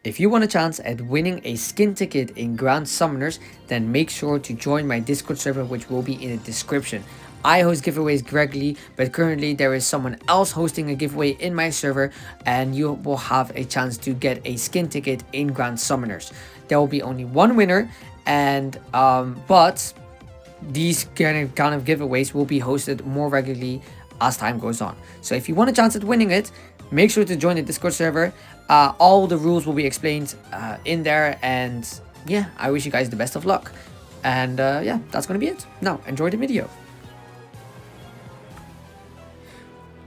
If you want a chance at winning a skin ticket in Grand Summoners, then make sure to join my Discord server, which will be in the description. I host giveaways regularly, but currently there is someone else hosting a giveaway in my server, and you will have a chance to get a skin ticket in Grand Summoners. There will be only one winner, and but these kind of giveaways will be hosted more regularly as time goes on. So if you want a chance at winning it, make sure to join the Discord server. All the rules will be explained in there, and yeah, I wish you guys the best of luck. And yeah, that's gonna be it. Now, enjoy the video.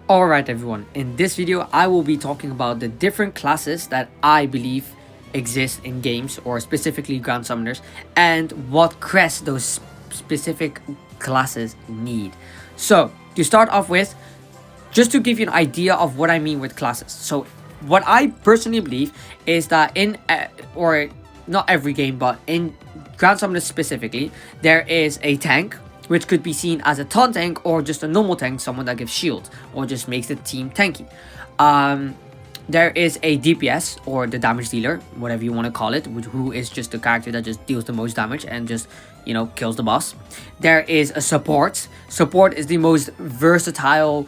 Alright everyone, in this video I will be talking about the different classes that I believe exist in games, or specifically Grand Summoners, and what crests those specific classes need. So, to start off with, just to give you an idea of what I mean with classes. So, what I personally believe is that in, or not every game, but in Grand Summoners specifically, there is a tank, which could be seen as a taunt tank or just a normal tank, someone that gives shield or just makes the team tanky. There is a DPS, or the damage dealer, whatever you want to call it, who is just the character that just deals the most damage and just, you know, kills the boss. There is a support. Support is the most versatile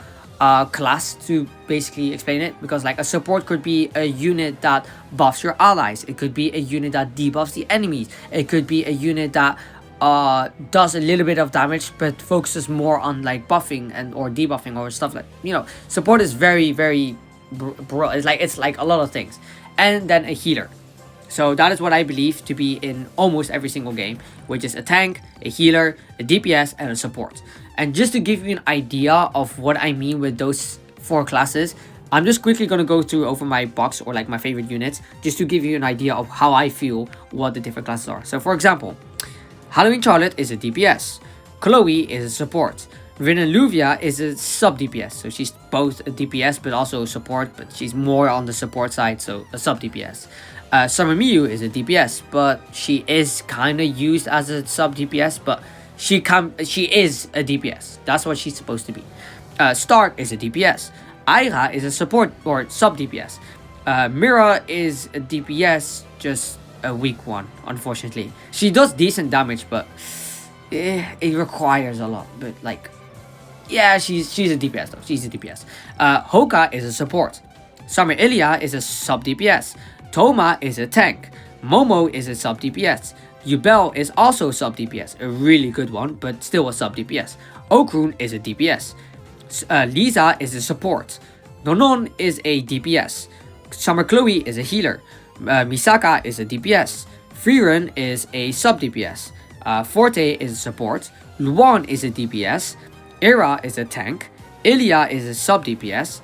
class, to basically explain it, because like a support could be a unit that buffs your allies, it could be a unit that debuffs the enemies, it could be a unit that does a little bit of damage but focuses more on like buffing and or debuffing or stuff like, you know, support is very broad. It's like a lot of things. And then a healer. So that is what I believe to be in almost every single game, which is a tank, a healer, a DPS, and a support. And just to give you an idea of what I mean with those four classes, I'm just quickly going to go through over my box, or like my favorite units, just to give you an idea of how I feel what the different classes are. So for example, Halloween Charlotte is a DPS, Chloe is a support, Luvia is a sub DPS, so she's both a DPS but also a support, but she's more on the support side, so a sub DPS. Summer Miyu is a DPS, but she is kind of used as a sub DPS, but she is a DPS. That's what she's supposed to be. Stark is a DPS. Aira is a support or sub DPS. Mira is a DPS, just a weak one, unfortunately. She does decent damage, but it requires a lot. But like, yeah, she's a DPS though. She's a DPS. Hoka is a support. Summer Ilya is a sub DPS. Toma is a tank. Momo is a sub DPS. Yubel is also a sub DPS, a really good one, but still a sub DPS. Okrun is a DPS. Lisa is a support. Nonon is a DPS. Summer Chloe is a healer. Misaka is a DPS. Freerun is a sub DPS. Forte is a support. Luan is a DPS. Era is a tank. Ilya is a sub DPS.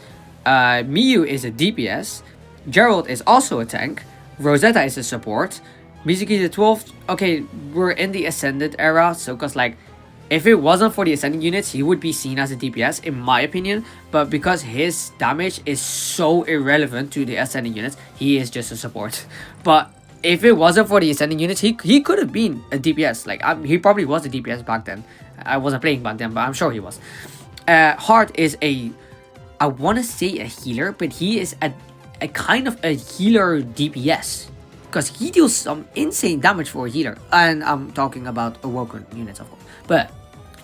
Miyu is a DPS. Gerald is also a tank. Rosetta is a support. Mizuki the 12th, okay, we're in the Ascended era, so because like, if it wasn't for the Ascending units, he would be seen as a DPS, in my opinion, but because his damage is so irrelevant to the Ascending units, he is just a support. But if it wasn't for the Ascending units, he could have been a DPS, like, he probably was a DPS back then. I wasn't playing back then, but I'm sure he was. Hart is I want to say a healer, but he is a kind of a healer DPS, because he deals some insane damage for a healer, and I'm talking about Awoken units, of course. But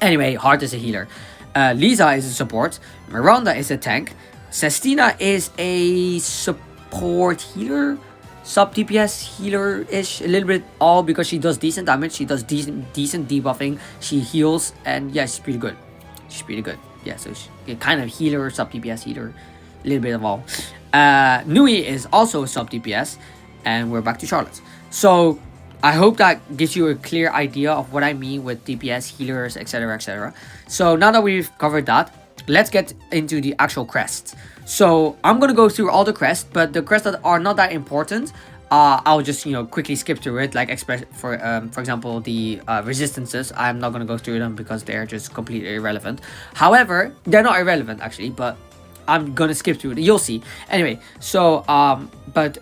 anyway, Hart is a healer. Lisa is a support. Miranda is a tank. Sestina is a support healer, sub DPS healer-ish, a little bit, all because she does decent damage, she does decent debuffing, she heals, and yeah, she's pretty good. She's pretty good. Yeah, so she's kind of healer, sub DPS healer, a little bit of all. Nui is also a sub DPS, and we're back to Charlotte. So I hope that gives you a clear idea of what I mean with DPS, healers, etc, etc. So now that we've covered that, let's get into the actual crests. So I'm gonna go through all the crests, but the crests that are not that important, I'll just, you know, quickly skip through it. Like for example, the resistances, I'm not gonna go through them because they're just completely irrelevant. However, they're not irrelevant actually, but I'm gonna skip through it. You'll see. Anyway, so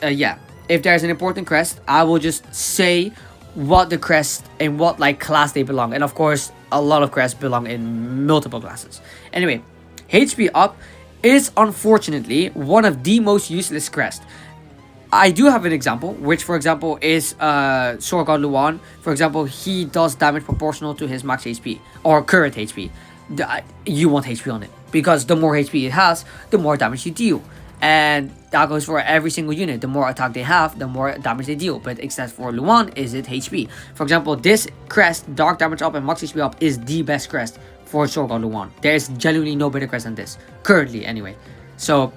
yeah, if there's an important crest, I will just say what the crest and what like class they belong. And of course, a lot of crests belong in multiple classes. Anyway, HP up is unfortunately one of the most useless crests. I do have an example, which for example is Sword God Luan. For example, he does damage proportional to his max HP or current HP. You want HP on it because the more HP it has, the more damage you deal. And that goes for every single unit. The more attack they have, the more damage they deal. But except for Luan, is it HP? For example, this crest, dark damage up and max HP up, is the best crest for Sword God Luan. There is genuinely no better crest than this, currently anyway. So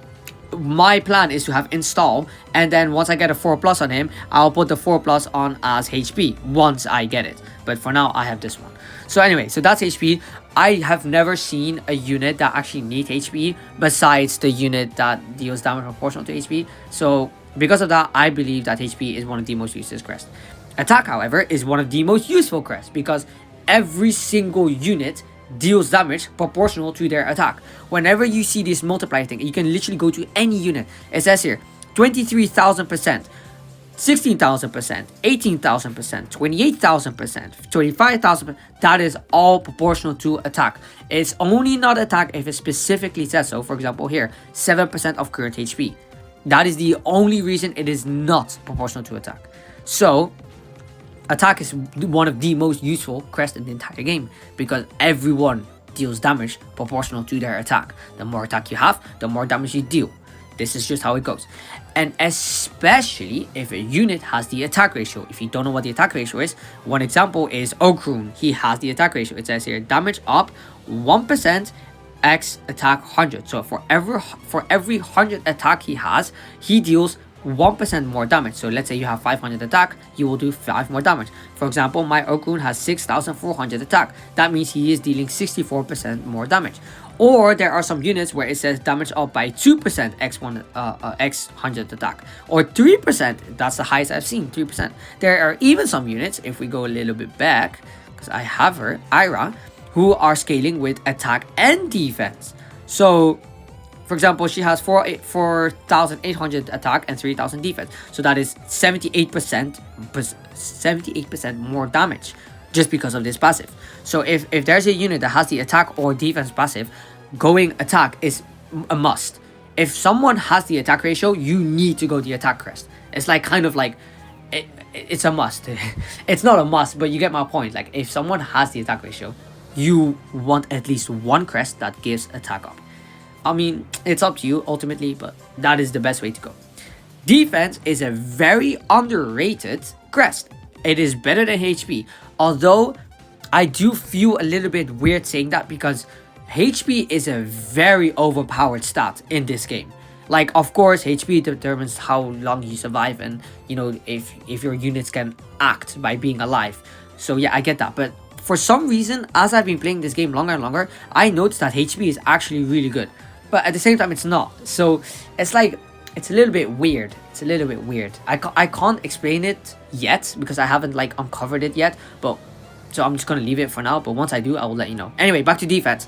my plan is to have install, and then once I get a 4+ on him, I'll put the 4+ on as HP once I get it. But for now, I have this one. So anyway, so that's HP. I have never seen a unit that actually needs HP besides the unit that deals damage proportional to HP. So because of that, I believe that HP is one of the most useless crests. Attack, however, is one of the most useful crests because every single unit deals damage proportional to their attack. Whenever you see this multiplier thing, you can literally go to any unit. It says here 23,000%, 16,000%, 18,000%, 28,000%, 25,000%. That is all proportional to attack. It's only not attack if it specifically says so. For example, here 7% of current HP. That is the only reason it is not proportional to attack. So attack is one of the most useful crests in the entire game because everyone deals damage proportional to their attack. The more attack you have, the more damage you deal. This is just how it goes. And especially if a unit has the attack ratio. If you don't know what the attack ratio is, one example is Okrun. He has the attack ratio. It says here damage up 1% x attack 100. So for every 100 attack he has, he deals 1% more damage. So let's say you have 500 attack, you will do 5 more damage. For example, my Okrun has 6,400 attack. That means he is dealing 64% more damage. Or there are some units where it says damage up by 2% x 100 attack, or 3%. That's the highest I've seen, 3%. There are even some units, if we go a little bit back, because I have her, Ira, who are scaling with attack and defense. So for example, she has 4,800 attack and 3,000 defense. So that is 78% more damage just because of this passive. So if there's a unit that has the attack or defense passive, going attack is a must. If someone has the attack ratio, you need to go the attack crest. It's like kind of like it's a must. It's not a must, but you get my point. Like if someone has the attack ratio, you want at least one crest that gives attack up. I mean, it's up to you ultimately, but that is the best way to go. Defense is a very underrated crest. It is better than HP, although I do feel a little bit weird saying that because HP is a very overpowered stat in this game. Like, of course, HP determines how long you survive and, you know, if your units can act by being alive. So yeah, I get that, but for some reason, as I've been playing this game longer and longer, I noticed that HP is actually really good. But at the same time, it's not. So it's like, it's a little bit weird. It's a little bit weird. I can't explain it yet because I haven't like uncovered it yet. But so I'm just going to leave it for now. But once I do, I will let you know. Anyway, back to defense.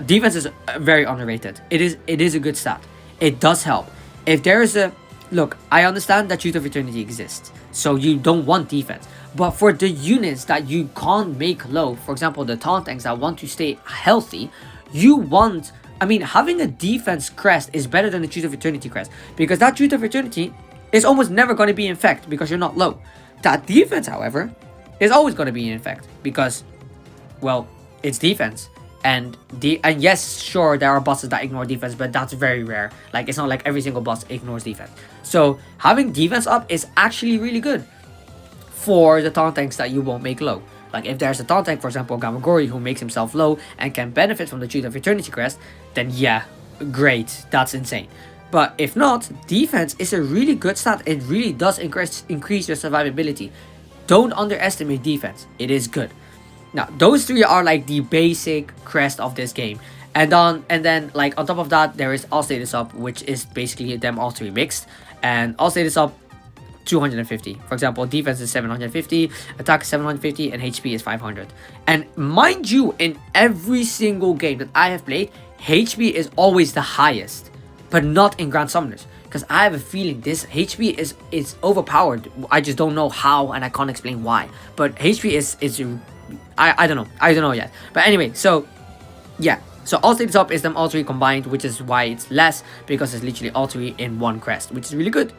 Defense is very underrated. It is a good stat. It does help. If there is a... Look, I understand that Youth of Eternity exists. So you don't want defense. But for the units that you can't make low, for example, the taunt tanks that want to stay healthy, you want... I mean, having a defense crest is better than the Truth of Eternity crest. Because that Truth of Eternity is almost never going to be infect because you're not low. That defense, however, is always going to be infect because, well, it's defense. And yes, sure, there are bosses that ignore defense, but that's very rare. Like, it's not like every single boss ignores defense. So, having defense up is actually really good for the taunt tanks that you won't make low. Like, if there's a taunt tank, for example, Gamagori, who makes himself low and can benefit from the Truth of Eternity crest, then yeah, great, that's insane. But if not, defense is a really good stat. It really does increase your survivability. Don't underestimate defense. It is good. Now, those three are like the basic crest of this game. And then like on top of that, there is All Status Up, which is basically them all three mixed. And All Status Up, 250. For example, defense is 750, attack is 750, and HP is 500. And mind you, in every single game that I have played, HP is always the highest, but not in Grand Summoners. Because I have a feeling this HP is overpowered. I just don't know how, and I can't explain why. But HP is I don't know. I don't know yet. But anyway, so yeah. So all status up is them all three combined, which is why it's less, because it's literally all three in one crest, which is really good.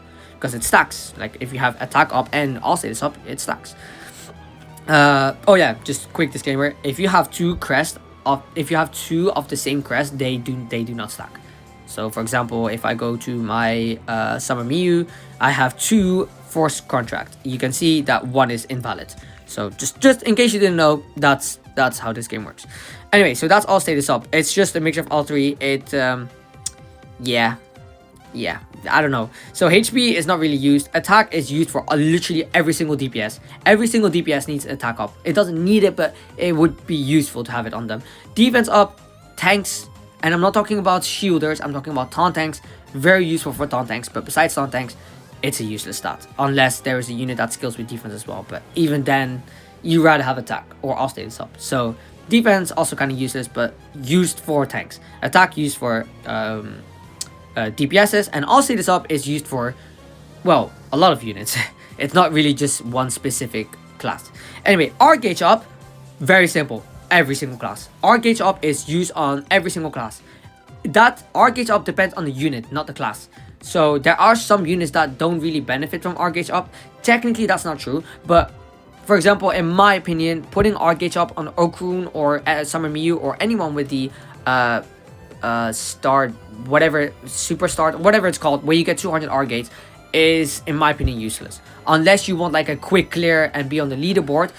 because it stacks. Like if you have attack up and all status up, it stacks. Oh yeah, just quick disclaimer: if you have two of the same crest, they do not stack. So for example, if I go to my Summer Miyu, I have two Force Contract. You can see that one is invalid. So just in case you didn't know, that's how this game works. Anyway, so that's all status up. It's just a mixture of all three. Yeah, I don't know. So HP is not really used. Attack is used for literally every single DPS. Every single DPS needs attack up. It doesn't need it, but it would be useful to have it on them. Defense up, tanks, and I'm not talking about shielders, I'm talking about taunt tanks. Very useful for taunt tanks, but besides taunt tanks, it's a useless stat. Unless there is a unit that skills with defense as well. But even then, you rather have attack or all status up. So defense also kind of useless, but used for tanks. Attack used for DPSs, and all status up is used for, well, a lot of units. It's not really just one specific class. Anyway, R gauge up, very simple. Every single class. R gauge up is used on every single class. That R gauge up depends on the unit, not the class. So there are some units that don't really benefit from R gauge up. Technically, that's not true, but for example, in my opinion, putting R gauge up on Okrun or Summer Miyu or anyone with the start, whatever, super start, whatever it's called, where you get 200 R gates, is in my opinion useless. Unless you want like a quick clear and be on the leaderboard.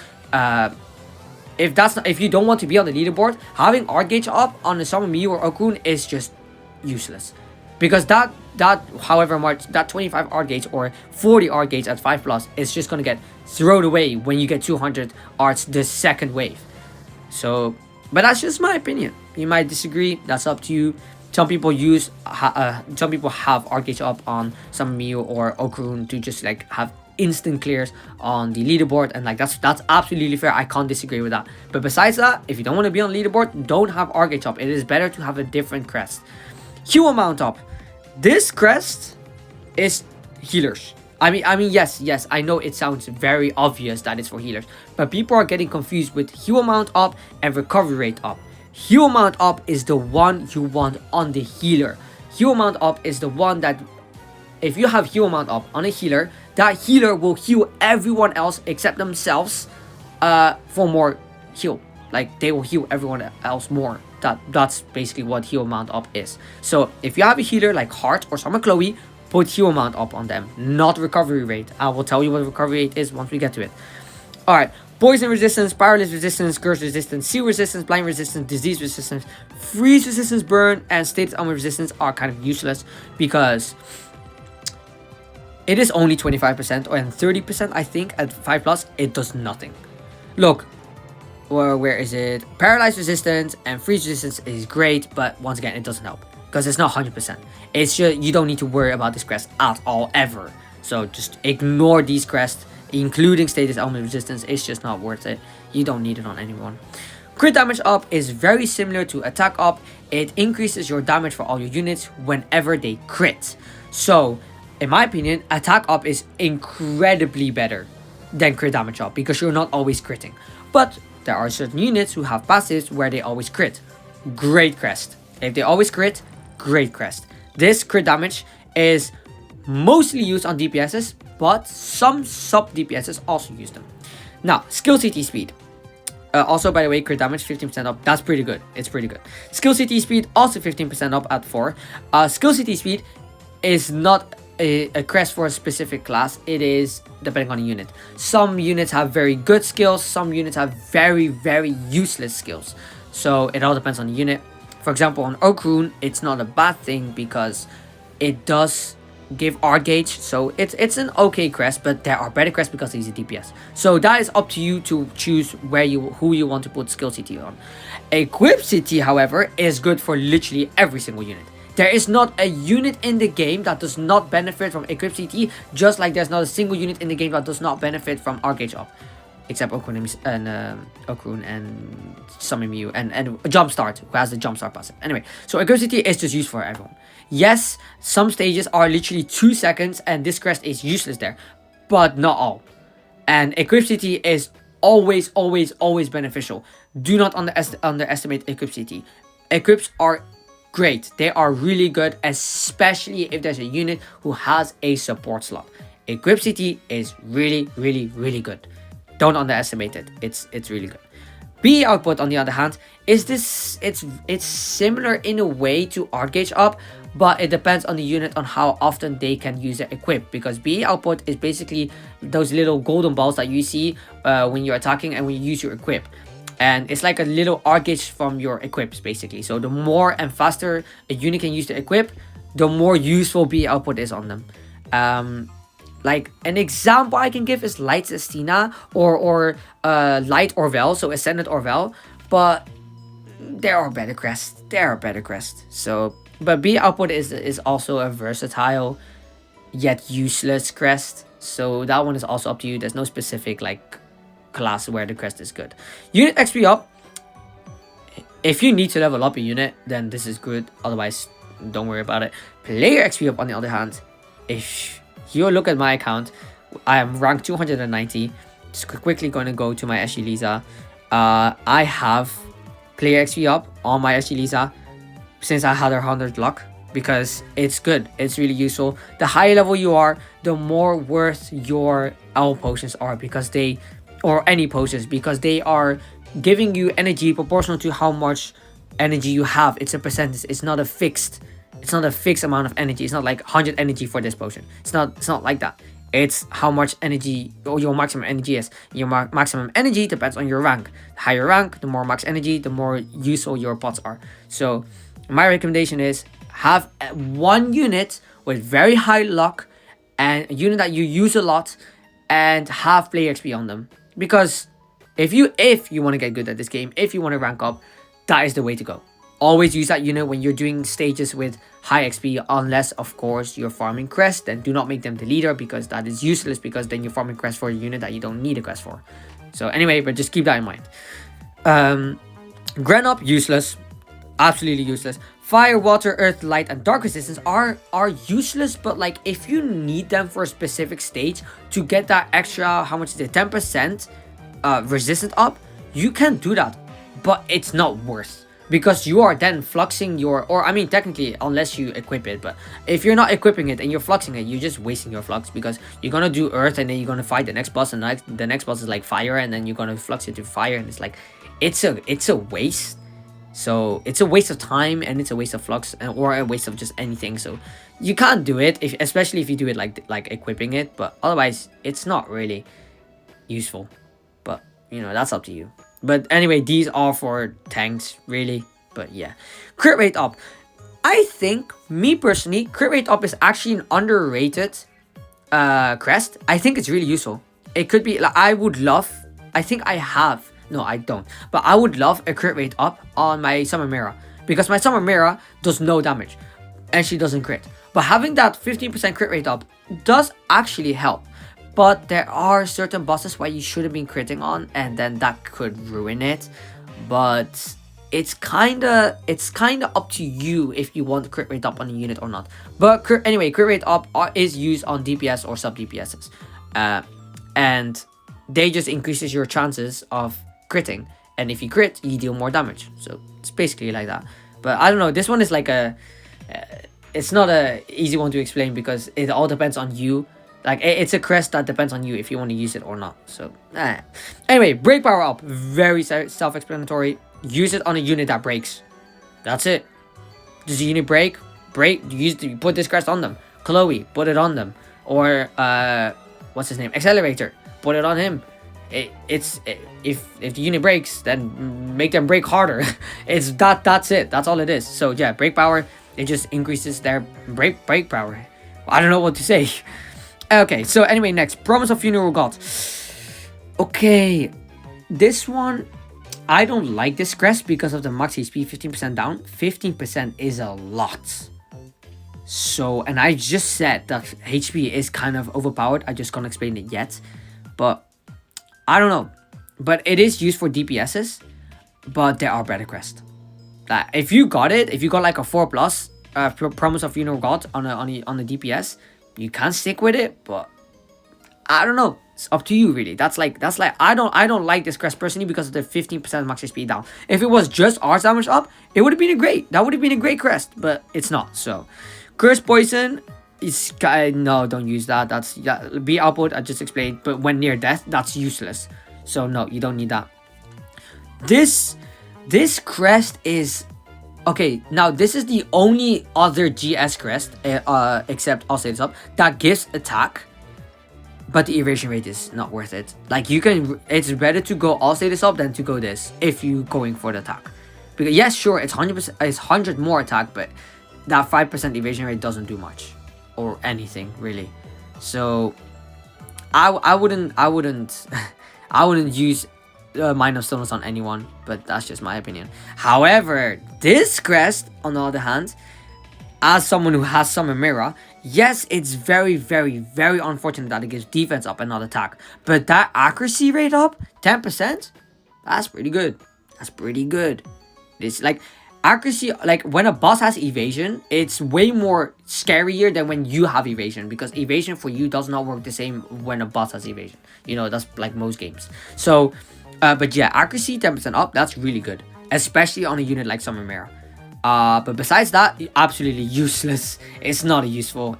If you don't want to be on the leaderboard, having R gauge up on the Summer Miyu or Okrun is just useless. Because that however much, that 25 R gauge or 40 R gauge at 5+ is just gonna get thrown away when you get 200 arts the second wave. So, but that's just my opinion. You might disagree, that's up to you. Some people have R gauge up on Summer Miyu or Okrun to just like have instant clears on the leaderboard, and like that's absolutely fair. I can't disagree with that. But besides that, if you don't want to be on leaderboard, don't have R gauge up. It is better to have a different crest. Hue amount up. This crest is healers. I mean, yes, I know it sounds very obvious that it's for healers, but people are getting confused with hue amount up and recovery rate up. Hue amount up is the one you want on the healer. Hue amount up is the one that, if you have hue amount up on a healer, that healer will heal everyone else except themselves for more heal. Like, they will heal everyone else more. That's basically what hue amount up is. So if you have a healer like Heart or Summer Chloe, put hue amount up on them, not recovery rate. I will tell you what recovery rate is once we get to it. Alright, poison resistance, paralysis resistance, curse resistance, seal resistance, blind resistance, disease resistance, freeze resistance, burn, and status armor resistance are kind of useless because it is only 25% or 30%, I think, at 5+. It does nothing. Look, where is it? Paralyze resistance and freeze resistance is great, but once again, it doesn't help because it's not 100%. It's just, you don't need to worry about this crest at all, ever. So just ignore these crests, including status element resistance. It's just not worth it. You don't need it on anyone. Crit damage up is very similar to attack up. It increases your damage for all your units whenever they crit. So, in my opinion, attack up is incredibly better than crit damage up because you're not always critting. But there are certain units who have passives where they always crit. Great crest. If they always crit, great crest. This crit damage is mostly used on DPSs, but some sub DPSs also use them. Now, skill CT speed. Also, by the way, crit damage 15% up. That's pretty good. It's pretty good. Skill CT speed also 15% up at 4. Skill CT speed is not a crest for a specific class. It is depending on the unit. Some units have very good skills, some units have very useless skills, so it all depends on the unit. For example, on Okrun, it's not a bad thing because it does give R gauge, so it's an okay crest, but there are better crests because he's a DPS. So that is up to you to choose who you want to put skill CT on. Equip CT, however, is good for literally every single unit. There is not a unit in the game that does not benefit from Equip CT, just like there's not a single unit in the game that does not benefit from R gauge up. Except Okrun and Summer Miyu and Jumpstart, who has the Jumpstart passive. Anyway, so Equip CT is just used for everyone. Yes, some stages are literally 2 seconds and this crest is useless there, but not all. And Equip CT is always beneficial. Do not underestimate Equip CT. Equips are great. They are really good, especially if there's a unit who has a support slot. Equip CT is really, really, really good. Don't underestimate it. It's really good. B output, on the other hand, is this it's similar in a way to art gauge up, but it depends on the unit on how often they can use their equip, because B output is basically those little golden balls that you see when you're attacking and when you use your equip. And it's like a little art gauge from your equips, basically. So the more and faster a unit can use the equip, the more useful B output is on them. Like an example I can give is Light Estina or Light Orvel, so Ascended Orvel, but there are better crests. So, but B output is also a versatile yet useless crest. So that one is also up to you. There's no specific like class where the crest is good. Unit XP up. If you need to level up a unit, then this is good. Otherwise, don't worry about it. Player XP up, on the other hand, if you look at my account, I am ranked 290. Just quickly going to go to my SG Lisa. I have player XP up on my SG Lisa since I had 100 luck, because it's good. It's really useful. The higher level you are, the more worth your owl potions are, because they, or any potions, because they are giving you energy proportional to how much energy you have. It's a percentage. It's not a fixed amount of energy. It's not like 100 energy for this potion. It's not like that. It's how much energy, or your maximum energy is. Your maximum energy depends on your rank. The higher rank, the more max energy, the more useful your pots are. So my recommendation is have one unit with very high luck, and a unit that you use a lot, and have player XP on them. Because if you want to get good at this game, if you want to rank up, that is the way to go. Always use that unit when you're doing stages with high XP, unless of course you're farming crest. Then do not make them the leader, because that is useless, because then you're farming crest for a unit that you don't need a crest for. So anyway, but just keep that in mind. Gren up, useless. Absolutely useless. Fire, water, earth, light, and dark resistance are useless, but like if you need them for a specific stage to get that extra, how much is it, 10% resistant up, you can do that, but it's not worth, because you are then fluxing your, or I mean technically unless you equip it, but if you're not equipping it and you're fluxing it, you're just wasting your flux, because you're gonna do earth and then you're gonna fight the next boss, and the next boss is like fire, and then you're gonna flux it to fire, and it's like it's a waste. So it's a waste of time, and it's a waste of flux, or a waste of just anything. So you can't do it, especially if you do it like equipping it, but otherwise it's not really useful. But you know, that's up to you. But anyway, these are for tanks, really. But yeah. Crit rate up. I think, me personally, crit rate up is actually an underrated crest. I think it's really useful. It could be, like, I don't. But I would love a crit rate up on my Summer Mira, because my Summer Mira does no damage, and she doesn't crit. But having that 15% crit rate up does actually help. But there are certain bosses where you shouldn't be critting on, and then that could ruin it. But it's kinda up to you if you want crit rate up on a unit or not. But anyway, crit rate up is used on DPS or sub DPSs, and they just increases your chances of critting. And if you crit, you deal more damage. So it's basically like that. But I don't know. This one is like it's not a easy one to explain, because it all depends on you. Like, it's a crest that depends on you if you want to use it or not. So, anyway, break power up. Very self-explanatory. Use it on a unit that breaks. That's it. Does the unit break? You put this crest on them. Chloe, put it on them. Or, what's his name? Accelerator. Put it on him. If the unit breaks, then make them break harder. That's it. That's all it is. So, yeah, break power. It just increases their break power. I don't know what to say. Okay, so anyway, next, Promise of Funeral God. Okay, this one, I don't like this crest because of the max HP 15% down. 15% is a lot. So, and I just said that HP is kind of overpowered. I just can't explain it yet. But, I don't know. But it is used for DPSs. But there are better crests. If you got like a 4+, Promise of Funeral God on the DPS, you can stick with it, but I don't know. It's up to you, really. That's like I don't like this crest personally because of the 15% max HP down. If it was just arts damage up, it would have been a great crest, but it's not. So, Curse Poison, No, don't use that. That's be output. I just explained. But when near death, that's useless. So no, you don't need that. This crest is okay. Now this is the only other GS crest, except I'll say this up, that gives attack, but the evasion rate is not worth it. Like you can, it's better to go I'll say this up than to go this if you going for the attack. Because yes, sure, it's 100%, it's 100 more attack, but that 5% evasion rate doesn't do much or anything really. So I wouldn't I wouldn't use Mind of Stillness on anyone, but that's just my opinion. However, this crest, on the other hand, as someone who has Summon Mirror, yes, it's very, very, very unfortunate that it gives defense up and not attack. But that accuracy rate up, 10%, that's pretty good. That's pretty good. It's like accuracy, like when a boss has evasion, it's way more scarier than when you have evasion, because evasion for you does not work the same when a boss has evasion. You know, that's like most games. So, but yeah, accuracy 10% up, that's really good, especially on a unit like Summon Mirror. But besides that, absolutely useless. It's not a useful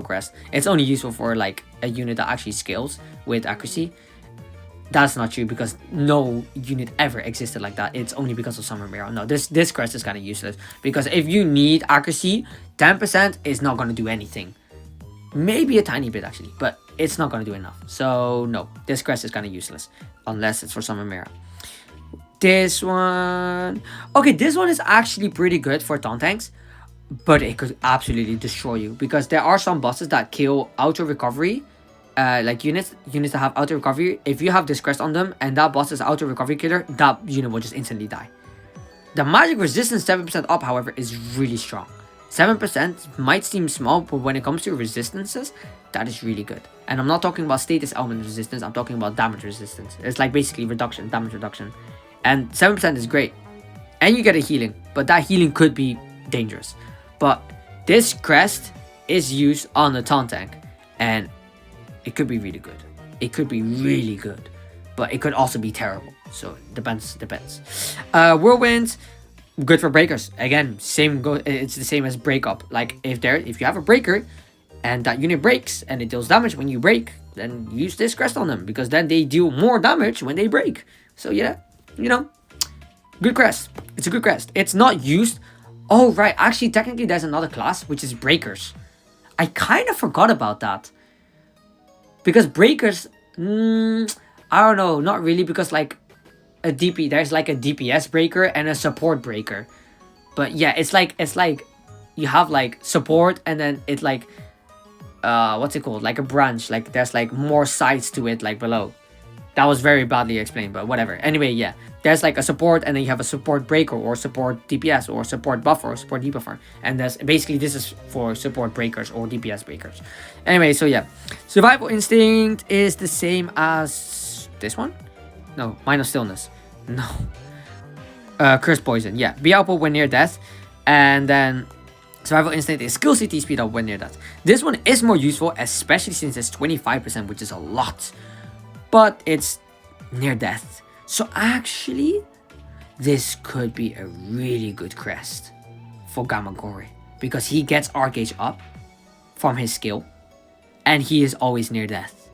crest. It's only useful for like a unit that actually scales with accuracy. That's not true, because no unit ever existed like that. It's only because of Summon Mirror. No, this crest is kind of useless, because if you need accuracy, 10% is not going to do anything. Maybe a tiny bit actually, but it's not going to do enough. So no, this crest is kind of useless unless it's for Summon Mirror. This one, okay, this one is actually pretty good for taunt tanks, but it could absolutely destroy you, because there are some bosses that kill auto recovery, like units that have auto recovery. If you have this crest on them and that boss is auto recovery killer, that unit will just instantly die. The magic resistance 7% up, however, is really strong. 7% might seem small, but when it comes to resistances, that is really good. And I'm not talking about status element resistance, I'm talking about damage resistance. It's like basically reduction, damage reduction. And 7% is great. And you get a healing, but that healing could be dangerous. But this crest is used on the taunt tank, and it could be really good. It could be really good, but it could also be terrible. So it depends. Whirlwind, good for breakers. Again, it's the same as break up. Like if you have a breaker and that unit breaks and it deals damage when you break, then use this crest on them, because then they deal more damage when they break. So yeah, you know, good crest. It's a good crest. It's not used. Oh right, actually technically there's another class which is breakers. I kind of forgot about that, because breakers, I don't know, not really, because like there's like a DPS breaker and a support breaker. But yeah, it's like you have like support, and then it's like what's it called, like a branch, like there's like more sides to it, like below. That was very badly explained, but whatever. Anyway, yeah, there's like a support, and then you have a support breaker or support DPS or support buffer or support debuffer, and that's basically, this is for support breakers or DPS breakers. Anyway, so yeah, survival instinct is the same as this one. No, Mind of Stillness. No. Curse poison. Yeah, be output when near death, and then survival instinct is skill CT speed up when near death. This one is more useful, especially since it's 25%, which is a lot. But it's near death. So actually, this could be a really good crest for Gamagori, because he gets R gauge up from his skill, and he is always near death.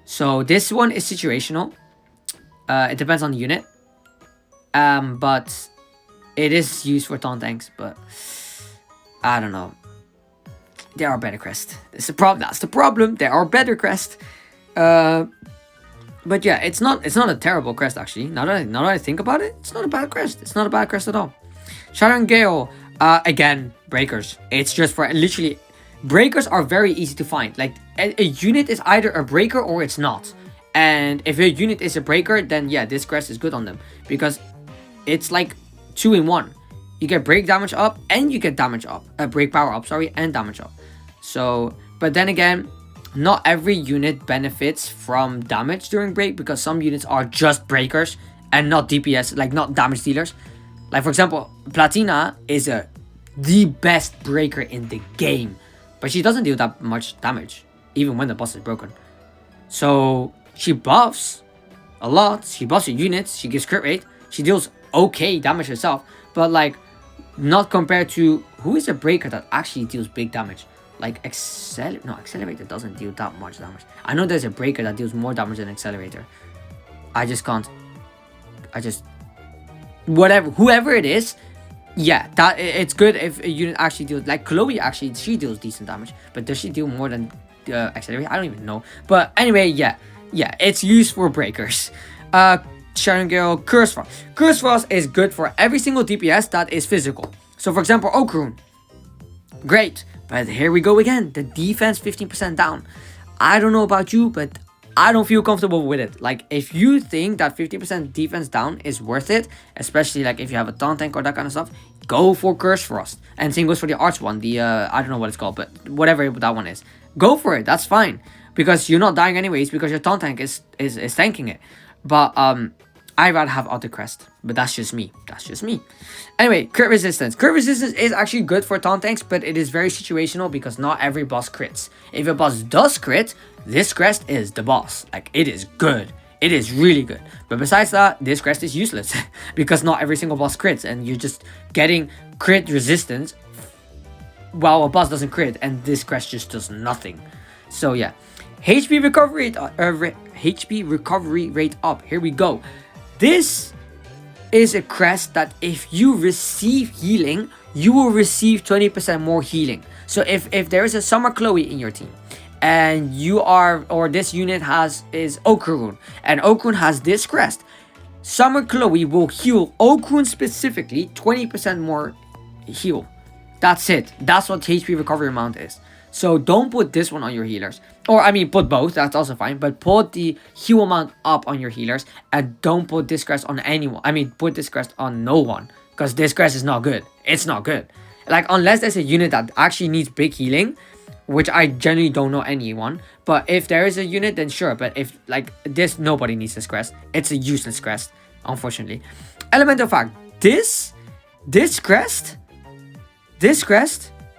So this one is situational. It depends on the unit. But it is used for taunt tanks, but I don't know. There are better crests. That's the problem. There are better crests. But yeah, it's not a terrible crest actually. Now that I think about it, it's not a bad crest. It's not a bad crest at all. Sharon Gale, again, breakers. It's just for literally, breakers are very easy to find. Like a unit is either a breaker or it's not. And if a unit is a breaker, then yeah, this crest is good on them, because it's like 2-in-1. You get break damage up and you get damage up, break power up, sorry, and damage up. So, but then again, not every unit benefits from damage during break, because some units are just breakers and not DPS, like not damage dealers. Like for example, Platina is the best breaker in the game, but she doesn't deal that much damage, even when the boss is broken. So she buffs a lot, she buffs her units, she gives crit rate, she deals okay damage herself, but like not compared to who is a breaker that actually deals big damage. Like Accelerator doesn't deal that much damage. I know there's a breaker that deals more damage than Accelerator. I just can't. Whoever it is, yeah, that it's good if a unit actually deals, like Chloe, actually she deals decent damage, but does she deal more than Accelerator? I don't even know. But anyway, yeah, it's used for breakers. Sharon Gale, Curse Frost. Curse Frost is good for every single DPS that is physical. So for example, Okrun, great, but here we go again, the defense 15% down. I don't know about you, but I don't feel comfortable with it. Like, if you think that 50% defense down is worth it, especially like if you have a taunt tank or that kind of stuff, go for Curse Frost. And same goes for the Arch one, the I don't know what it's called, but whatever that one is, go for it. That's fine, because you're not dying anyways, because your taunt tank is tanking it. But I'd rather have Auto Crest, but that's just me. Anyway, crit resistance. Crit resistance is actually good for taunt tanks, but it is very situational because not every boss crits. If a boss does crit, this crest is the boss. Like, it is good. It is really good. But besides that, this crest is useless because not every single boss crits, and you're just getting crit resistance while a boss doesn't crit, and this crest just does nothing. So yeah, HP recovery rate up. Here we go. This is a crest that if you receive healing, you will receive 20% more healing. So if there is a Summer Chloe in your team, and you are, or this unit is Okrun, and Okrun has this crest, Summer Chloe will heal Okrun specifically 20% more heal. That's it. That's what HP recovery amount is. So don't put this one on your healers. Or, I mean, put both. That's also fine. But put the heal amount up on your healers. And don't put this crest on anyone. I mean, put this crest on no one. Because this crest is not good. It's not good. Like, unless there's a unit that actually needs big healing, which I generally don't know anyone. But if there is a unit, then sure. But if, like, this, nobody needs this crest. It's a useless crest, unfortunately. Elemental fact. This crest...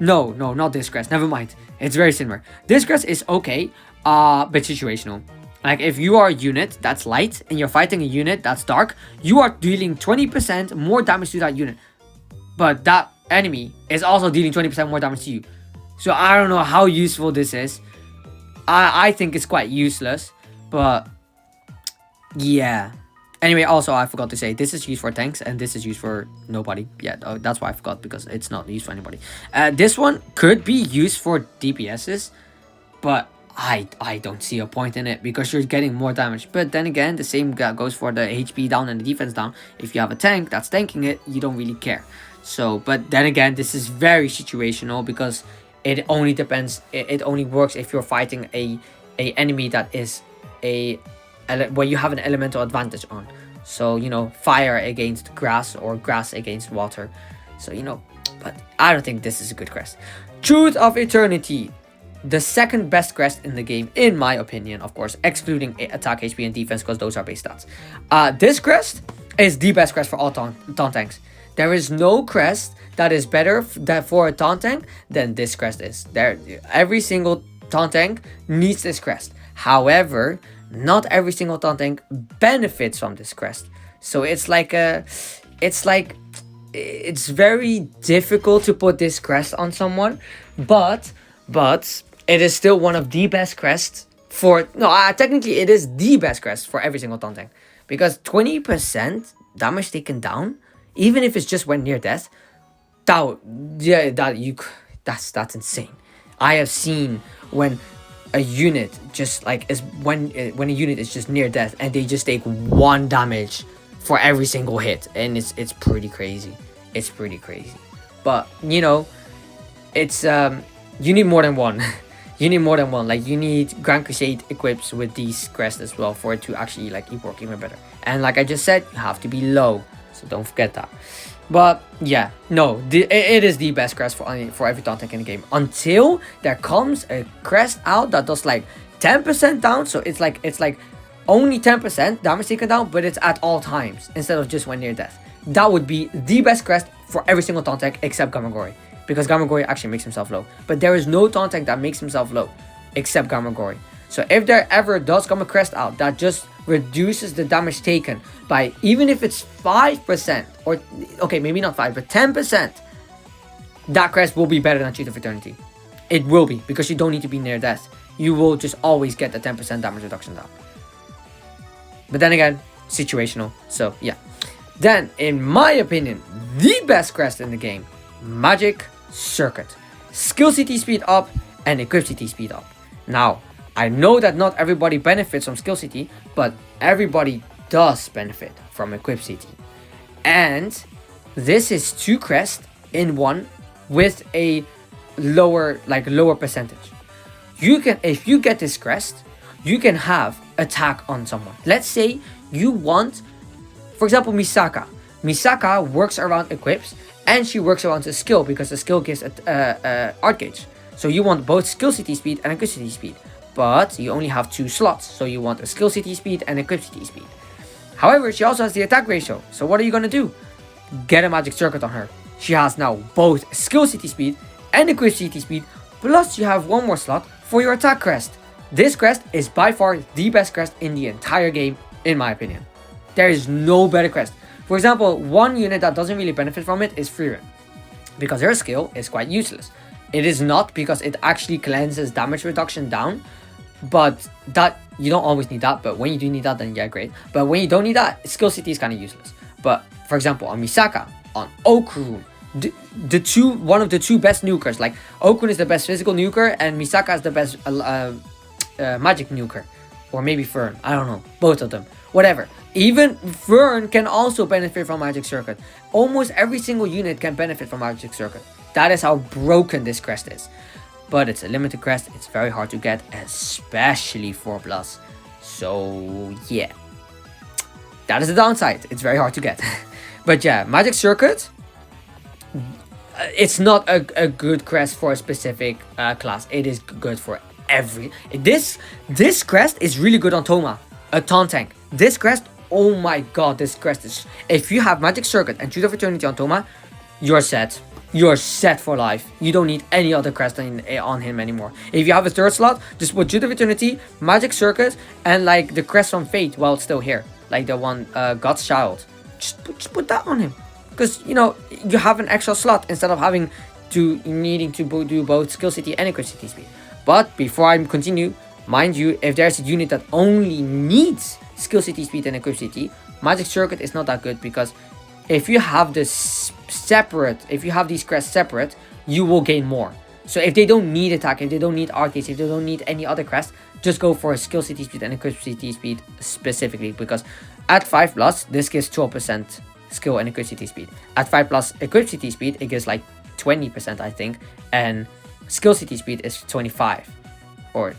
No, not this crest. Never mind. It's very similar. This crest is okay, but situational. Like, if you are a unit that's light and you're fighting a unit that's dark, you are dealing 20% more damage to that unit. But that enemy is also dealing 20% more damage to you. So I don't know how useful this is. I think it's quite useless, but yeah. Anyway, also, I forgot to say, this is used for tanks, and this is used for nobody. Yeah, that's why I forgot, because it's not used for anybody. This one could be used for DPSs, but I don't see a point in it, because you're getting more damage. But then again, the same goes for the HP down and the defense down. If you have a tank that's tanking it, you don't really care. So, but then again, this is very situational, because it only depends. It only works if you're fighting a enemy that is where you have an elemental advantage on. So, you know, fire against grass or grass against water. So, you know, but I don't think this is a good crest. Truth of Eternity. The second best crest in the game, in my opinion, of course, excluding attack, HP, and defense, because those are base stats. This crest is the best crest for all taunt tanks. There is no crest that is better for a taunt tank than this crest is. Every single taunt tank needs this crest. However, not every single taunt tank benefits from this crest. So it's very difficult to put this crest on someone, but it is still one of the best crests technically it is the best crest for every single taunt tank, because 20% damage taken down, even if it's just when near death, that's insane. I have seen when a unit just like is when a unit is just near death and they just take 1 damage for every single hit, and it's pretty crazy. It's pretty crazy. But you know, it's you need more than one. You need more than one. Like, you need Grand Crusade equips with these crests as well for it to actually like work even better. And like I just said, you have to be low, so don't forget that. But yeah, no, it is the best crest for every taunt tank in the game, until there comes a crest out that does like 10% down. So it's like only 10% damage taken down, but it's at all times instead of just when near death. That would be the best crest for every single taunt tank except Gamagori, because Gamagori actually makes himself low. But there is no taunt tank that makes himself low except Gamagori. So if there ever does come a crest out that just reduces the damage taken by, even if it's 5%, or okay, maybe not 5, but 10%, that crest will be better than Truth of Eternity. It will be, because you don't need to be near death. You will just always get the 10% damage reduction down. But then again, situational. So yeah. Then, in my opinion, the best crest in the game, Magic Circuit. Skill CT speed up and equip CT speed up. Now, I know that not everybody benefits from skill CT, but everybody does benefit from equip CT. And this is 2 crests in one with a lower percentage. You can, if you get this crest, you can have attack on someone. Let's say you want, for example, Misaka. Misaka works around equips and she works around the skill, because the skill gives art gauge. So you want both skill CT speed and equip CT speed, but you only have 2 slots. So you want a skill CT speed and equip CT speed. However, she also has the attack ratio. So what are you gonna do? Get a Magic Circuit on her. She has now both skill CT speed and equip CT speed, plus you have 1 more slot for your attack crest. This crest is by far the best crest in the entire game, in my opinion. There is no better crest. For example, one unit that doesn't really benefit from it is Freerin, because her skill is quite useless. It is not, because it actually cleanses damage reduction down, but that you don't always need that. But when you do need that, then yeah, great. But when you don't need that, skill CT is kind of useless. But for example, on Misaka, on Okurun, one of the 2 best nukers, like Okurun is the best physical nuker and Misaka is the best magic nuker, or maybe Fern, I don't know, both of them, whatever. Even Fern can also benefit from Magic Circuit. Almost every single unit can benefit from Magic Circuit. That is how broken this crest is. But it's a limited crest, it's very hard to get, especially 4+. So yeah, that is the downside, it's very hard to get. But yeah, Magic Circuit, it's not a good crest for a specific class. It is good for every. This crest is really good on Toma, a taunt tank. This crest, oh my god, this crest is. If you have Magic Circuit and Truth of Eternity on Toma, you're set. You're set for life. You don't need any other crest on him anymore. If you have a 3rd slot, just put Truth of Eternity, Magic Circuit, and like the crest from Fate while it's still here, like the one God's Child. Just put that on him, because you know you have an extra slot instead of needing to do both skill CT and equip CT speed. But before I continue, mind you, if there's a unit that only needs skill CT speed and equip CT, Magic Circuit is not that good, because if you have this separate, if you have these crests separate, you will gain more. So if they don't need attack, if they don't need art gauge, if they don't need any other crest, just go for a skill CT speed and equip CT speed specifically, because at 5+, this gives 12% skill and equip CT speed. At 5+ equip CT speed, it gives like 20%, I think, and skill CT speed is 25, or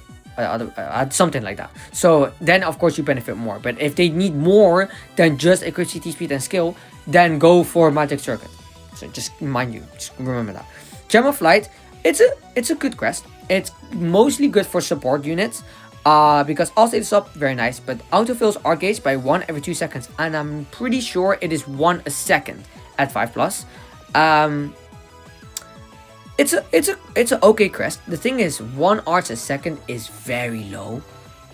something like that. So then of course you benefit more. But if they need more than just equip CT speed and skill, then go for Magic Circuit. So just mind you, just remember that. Gem of Light, it's a good crest. It's mostly good for support units, because all status up, very nice, but autofills art gauge by 1 every 2 seconds, and I'm pretty sure it is 1 a second at 5+. It's an okay crest. The thing is, 1 art a second is very low,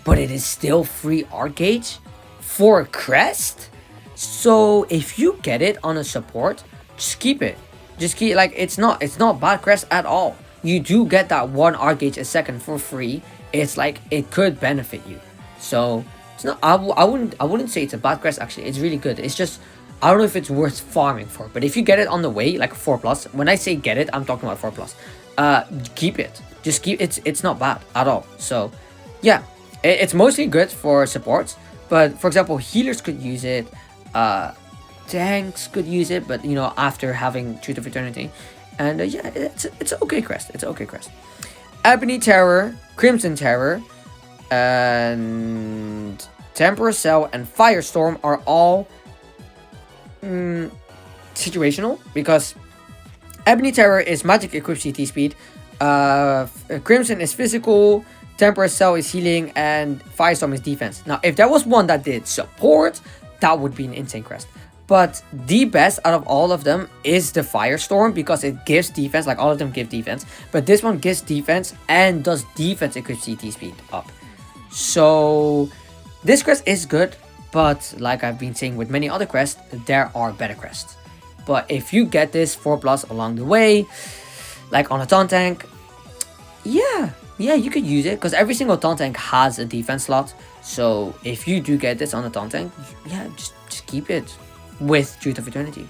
but it is still free art gauge for a crest. So if you get it on a support, just keep it. Just keep, like, it's not bad crest at all. You do get that 1 art gauge a second for free. It's like, it could benefit you. So it's not, I wouldn't say it's a bad crest actually. It's really good. It's just, I don't know if it's worth farming for, but if you get it on the way, like 4+, when I say get it, I'm talking about 4+. Keep it. Just keep it. It's not bad at all. So yeah, it's mostly good for supports, but for example, healers could use it, tanks could use it, but you know, after having Truth of Eternity. And yeah, it's an okay crest. It's an okay crest. Ebony Terror, Crimson Terror, and Temporal Cell and Firestorm are all situational, because Ebony Terror is magic equipped CT speed, Crimson is physical, Temporal Cell is healing, and Firestorm is defense. Now, if there was one that did support, that would be an insane crest. But the best out of all of them is the Firestorm, because it gives defense, like all of them give defense. But this one gives defense and does defense equipped CT speed up. So this crest is good, but like I've been saying with many other crests, there are better crests. But if you get this 4+ along the way, like on a taunt tank, Yeah, you could use it because every single taunt tank has a defense slot. So if you do get this on a taunt tank, yeah, just keep it with Truth of Eternity.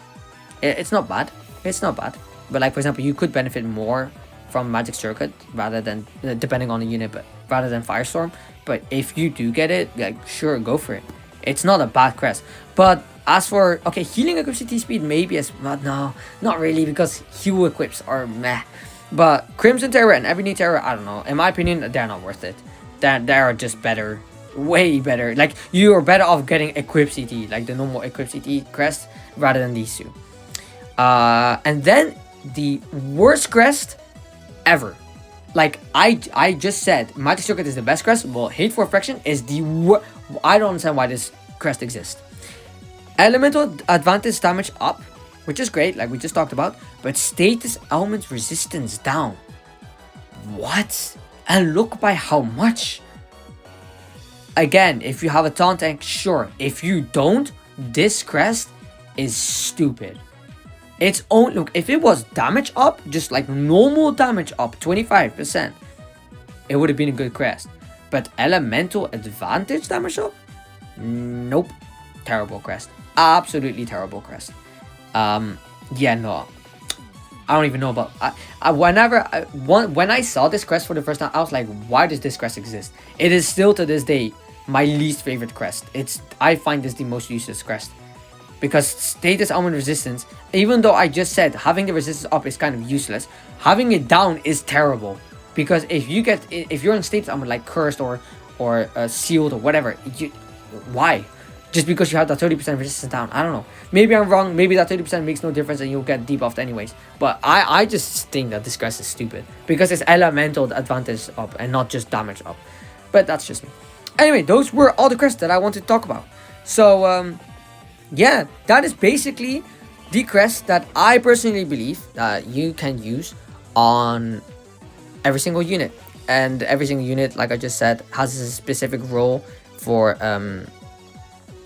It's not bad. It's not bad. But like for example, you could benefit more from Magic Circuit rather than depending on the unit, but rather than Firestorm. But if you do get it, like sure, go for it. It's not a bad crest. But as for okay, healing equip CT speed maybe as well, no, not really because heal equips are meh. But Crimson Terror and Ebony Terror, I don't know. In my opinion, they're not worth it. They are just better, way better. Like you are better off getting Equip CT, like the normal Equip CT crest, rather than these two. And then the worst crest ever. Like I just said, Magic Circuit is the best crest. Well, Hateful Reflection is the I don't understand why this crest exists. Elemental advantage damage up, which is great, like we just talked about, but status element resistance down. What? And look by how much. Again, if you have a taunt tank, sure. If you don't, this crest is stupid. It's only look, if it was damage up, just like normal damage up 25%, it would have been a good crest. But elemental advantage damage up? Nope. Terrible crest. Absolutely terrible crest. Yeah, no. I don't even know about when I saw this crest for the first time, I was like, why does this crest exist? It is still to this day my least favorite crest. I find this the most useless crest. Because status element resistance, even though I just said having the resistance up is kind of useless, having it down is terrible. Because if you're in status element like cursed or sealed or whatever, why? Just because you have that 30% resistance down, I don't know. Maybe I'm wrong. Maybe that 30% makes no difference and you'll get debuffed anyways. But I just think that this crest is stupid because it's elemental advantage up and not just damage up. But that's just me. Anyway, those were all the crests that I wanted to talk about. So yeah, that is basically the crest that I personally believe that you can use on every single unit. And every single unit, like I just said, has a specific role for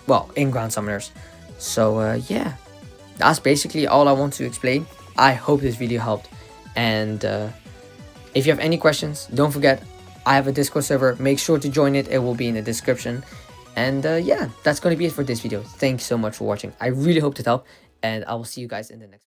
well, in Ground Summoners. So yeah, that's basically all I want to explain. I hope this video helped. And if you have any questions, don't forget, I have a Discord server. Make sure to join it. It will be in the description. And yeah, that's going to be it for this video. Thank you so much for watching. I really hope it helped. And I will see you guys in the next